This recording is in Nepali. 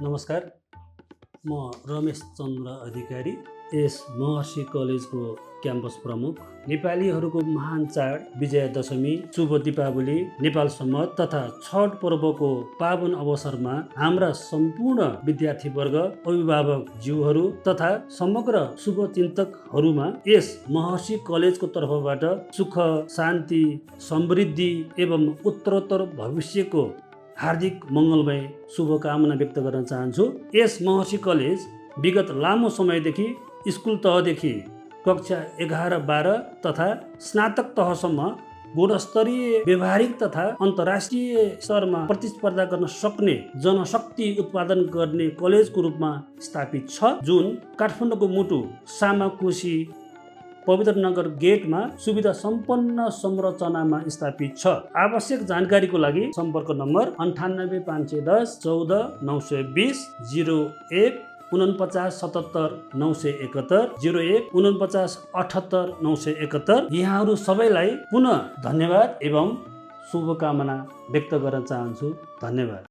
नमस्कार, म रमेश चन्द्र अधिकारी, यस महर्षि कलेजको क्याम्पस प्रमुख। नेपालीहरूको महान चाड विजयादशमी, शुभ दीपावली, नेपाल सम्मत तथा छठ पर्वको पावन अवसरमा हाम्रा सम्पूर्ण विद्यार्थीवर्ग, अभिभावक ज्यूहरू तथा समग्र शुभचिन्तकहरूमा यस महर्षि कलेजको तर्फबाट सुख, शान्ति, समृद्धि एवं उत्तरोत्तर भविष्यको हार्दिक मङ्गलमय शुभकामना व्यक्त गर्न चाहन्छु। यस महर्षि कलेज विगत लामो समयदेखि स्कुल तहदेखि कक्षा 11-12 तथा स्नातक तहसम्म गुणस्तरीय, व्यावहारिक तथा अन्तर्राष्ट्रिय स्तरमा प्रतिस्पर्धा गर्न सक्ने जनशक्ति उत्पादन गर्ने कलेजको रूपमा स्थापित छ, जुन काठमाडौँको मुटु सामाकोशी पवित्र नगर गेटमा सुविधा सम्पन्न संरचनामा स्थापित छ। आवश्यक जानकारीको लागि सम्पर्क नम्बर 98 510 14 920 01 49 77 971 01 49 78 971। यहाँहरू सबैलाई पुनः धन्यवाद एवं शुभकामना व्यक्त गर्न चाहन्छु। धन्यवाद।